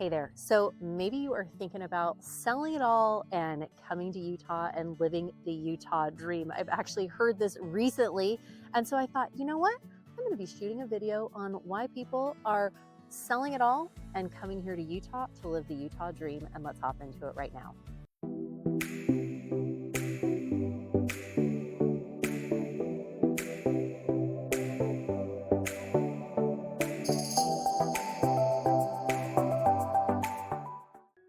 Hey there. So maybe you are thinking about selling it all and coming to Utah and living the Utah dream. I've actually heard this recently. And so I thought, you know what? I'm going to be shooting a video on why people are selling it all and coming here to Utah to live the Utah dream. And let's hop into it right now.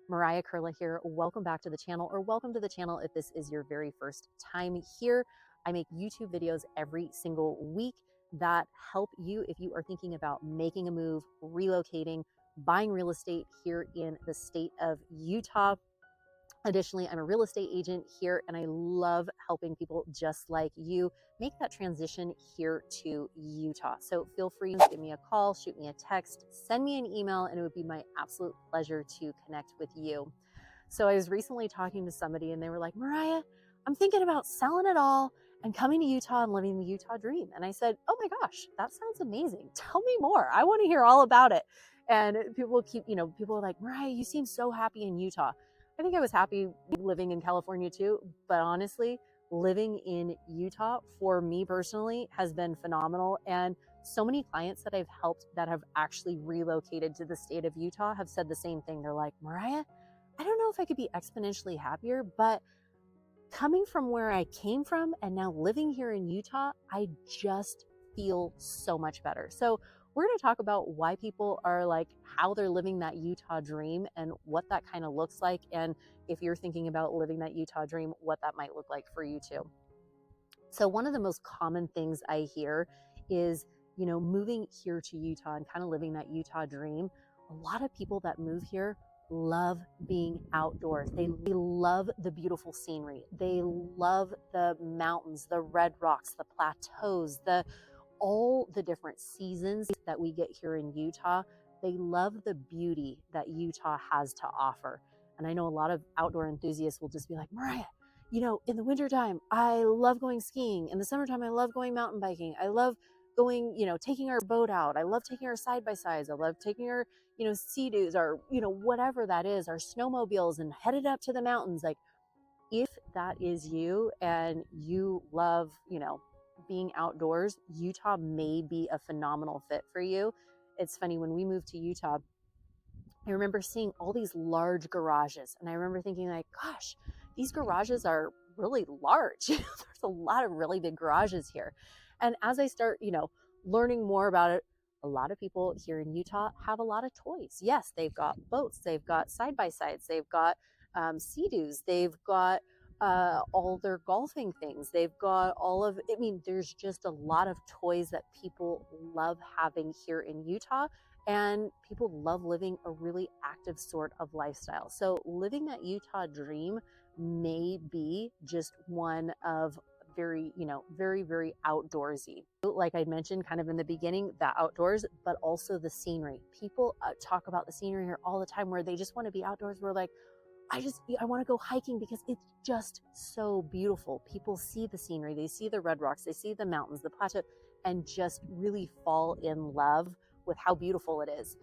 Mariah Koehle here. Welcome back to the channel, or welcome to the channel if this is your very first time here. I make YouTube videos every single week that help you if you are thinking about making a move, relocating, buying real estate here in the state of Utah. Additionally, I'm a real estate agent here, and I love helping people just like you make that transition here to Utah. So feel free to give me a call, shoot me a text, send me an email, and it would be my absolute pleasure to connect with you. So I was recently talking to somebody, and they were like, Mariah, I'm thinking about selling it all and coming to Utah and living the Utah dream. And I said, oh my gosh, that sounds amazing. Tell me more. I want to hear all about it. And people are like, Mariah, you seem so happy in Utah. I think I was happy living in California too, but honestly, living in Utah for me personally has been phenomenal. And so many clients that I've helped that have actually relocated to the state of Utah have said the same thing. They're like, Mariah, I don't know if I could be exponentially happier, but coming from where I came from and now living here in Utah, I just feel so much better. So we're going to talk about why people are like, how they're living that Utah dream and what that kind of looks like. And if you're thinking about living that Utah dream, what that might look like for you too. So one of the most common things I hear is, moving here to Utah and kind of living that Utah dream. A lot of people that move here love being outdoors. They love the beautiful scenery. They love the mountains, the red rocks, the plateaus, all the different seasons that we get here in Utah. They love the beauty that Utah has to offer. And I know a lot of outdoor enthusiasts will just be like, Mariah, in the wintertime, I love going skiing. In the summertime, I love going mountain biking. I love going, taking our boat out. I love taking our side-by-sides. I love taking our, Sea-Doos or, whatever that is, our snowmobiles and headed up to the mountains. Like, if that is you and you love, being outdoors, Utah may be a phenomenal fit for you. It's funny, when we moved to Utah, I remember seeing all these large garages, and I remember thinking like, gosh, these garages are really large. There's a lot of really big garages here. And as I start, learning more about it, a lot of people here in Utah have a lot of toys. Yes, they've got boats, they've got side-by-sides, they've got Sea-Doos, they've got all their golfing things. They've got there's just a lot of toys that people love having here in Utah, and people love living a really active sort of lifestyle. So living that Utah dream may be just one of very, very, very outdoorsy. Like I mentioned kind of in the beginning, the outdoors, but also the scenery. People talk about the scenery here all the time where they just want to be outdoors. We're like, I want to go hiking because it's just so beautiful. People see the scenery, they see the red rocks, they see the mountains, the plateau, and just really fall in love with how beautiful it is.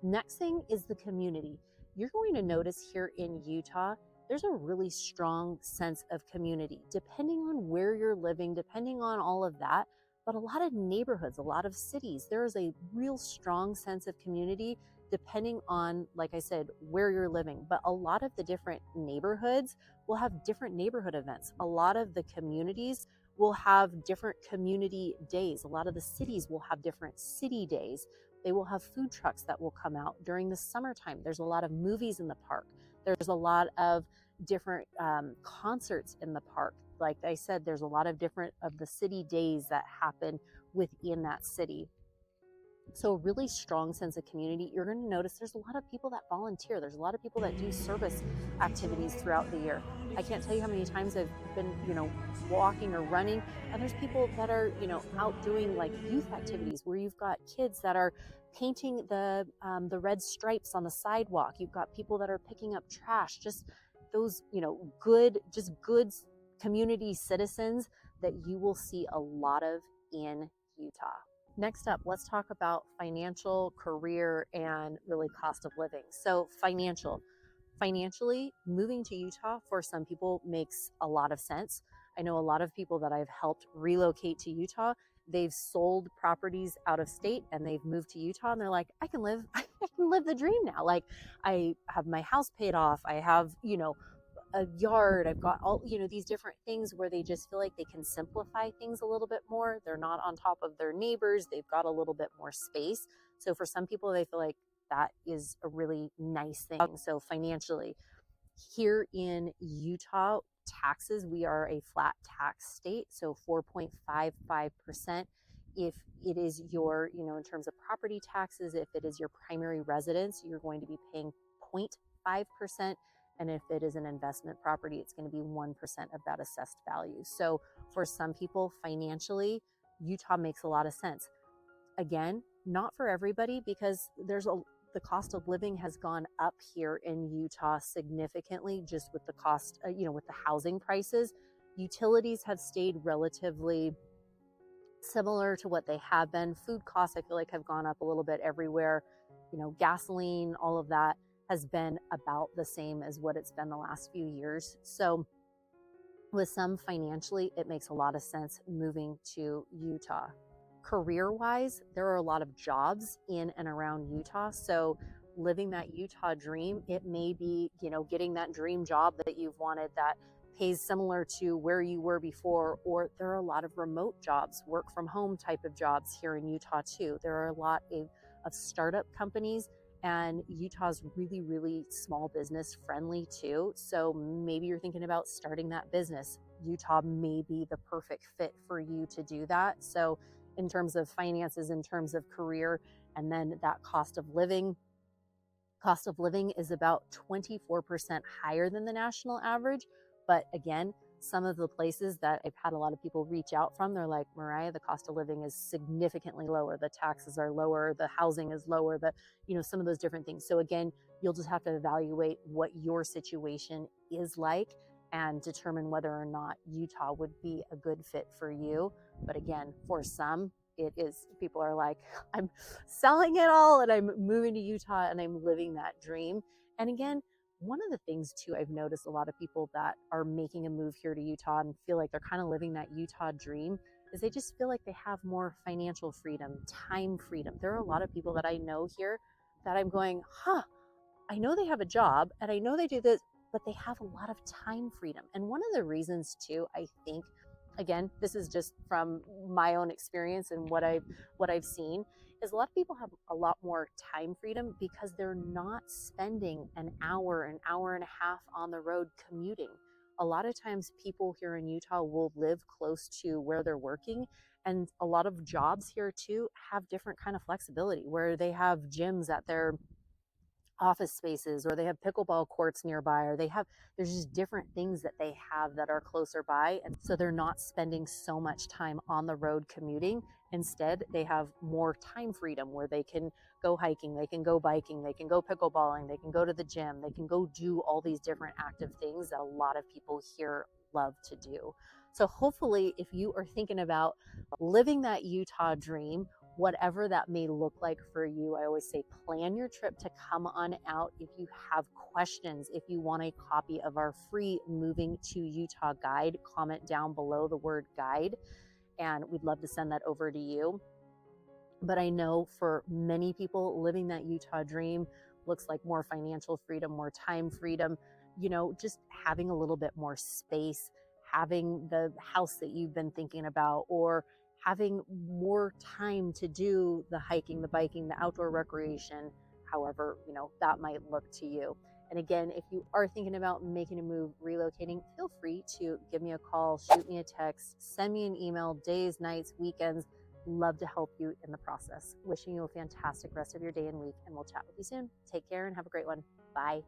Next thing is the community. You're going to notice here in Utah, there's a really strong sense of community, depending on where you're living, depending on all of that. But a lot of neighborhoods, a lot of cities, there is a real strong sense of community depending on, like I said, where you're living. But a lot of the different neighborhoods will have different neighborhood events. A lot of the communities will have different community days. A lot of the cities will have different city days. They will have food trucks that will come out during the summertime. There's a lot of movies in the park. There's a lot of different concerts in the park. Like I said, there's a lot of different of the city days that happen within that city. So a really strong sense of community. You're going to notice there's a lot of people that volunteer. There's a lot of people that do service activities throughout the year. I can't tell you how many times I've been, walking or running, and there's people that are, out doing like youth activities where you've got kids that are painting the red stripes on the sidewalk. You've got people that are picking up trash, just those, good community citizens that you will see a lot of in Utah. Next up, let's talk about financial, career, and really cost of living. So financially, moving to Utah for some people makes a lot of sense. I know a lot of people that I've helped relocate to Utah. They've sold properties out of state and they've moved to Utah and they're like, I can live, I can live the dream now. Like I have my house paid off. I have, a yard. I've got all, these different things where they just feel like they can simplify things a little bit more. They're not on top of their neighbors. They've got a little bit more space. So for some people, they feel like that is a really nice thing. So financially, here in Utah, taxes, we are a flat tax state. So 4.55%. If it is your, in terms of property taxes, if it is your primary residence, you're going to be paying 0.5%. And if it is an investment property, it's going to be 1% of that assessed value. So for some people, financially, Utah makes a lot of sense. Again, not for everybody, because the cost of living has gone up here in Utah significantly, just with the cost, with the housing prices. Utilities have stayed relatively similar to what they have been. Food costs, I feel like, have gone up a little bit everywhere. Gasoline, all of that has been about the same as what it's been the last few years. So with some, financially, it makes a lot of sense moving to Utah. Career-wise, there are a lot of jobs in and around Utah. So living that Utah dream, it may be, getting that dream job that you've wanted that pays similar to where you were before, or there are a lot of remote jobs, work from home type of jobs here in Utah too. There are a lot of startup companies, and Utah's really, really small business friendly too. So maybe you're thinking about starting that business. Utah may be the perfect fit for you to do that. So in terms of finances, in terms of career, and then that cost of living is about 24% higher than the national average. But again, some of the places that I've had a lot of people reach out from, they're like, Mariah, the cost of living is significantly lower. The taxes are lower. The housing is lower. Some of those different things. So again, you'll just have to evaluate what your situation is like and determine whether or not Utah would be a good fit for you. But again, for some, it is, people are like, I'm selling it all and I'm moving to Utah and I'm living that dream. And again, one of the things too, I've noticed a lot of people that are making a move here to Utah and feel like they're kind of living that Utah dream is they just feel like they have more financial freedom, time freedom. There are a lot of people that I know here that I'm going, I know they have a job and I know they do this, but they have a lot of time freedom. And one of the reasons too, I think, again, this is just from my own experience and what I've seen, is a lot of people have a lot more time freedom because they're not spending an hour and a half on the road commuting. A lot of times people here in Utah will live close to where they're working, and a lot of jobs here too have different kind of flexibility where they have gyms at their office spaces, or they have pickleball courts nearby, or there's just different things that they have that are closer by. And so they're not spending so much time on the road commuting. Instead, they have more time freedom where they can go hiking, they can go biking, they can go pickleballing, they can go to the gym, they can go do all these different active things that a lot of people here love to do. So hopefully, if you are thinking about living that Utah dream, whatever that may look like for you, I always say plan your trip to come on out. If you have questions, if you want a copy of our free Moving to Utah guide, comment down below the word guide, and we'd love to send that over to you. But I know for many people, living that Utah dream looks like more financial freedom, more time freedom, just having a little bit more space, having the house that you've been thinking about, or having more time to do the hiking, the biking, the outdoor recreation, however, that might look to you. And again, if you are thinking about making a move, relocating, feel free to give me a call, shoot me a text, send me an email, days, nights, weekends. Love to help you in the process. Wishing you a fantastic rest of your day and week, and we'll chat with you soon. Take care and have a great one. Bye.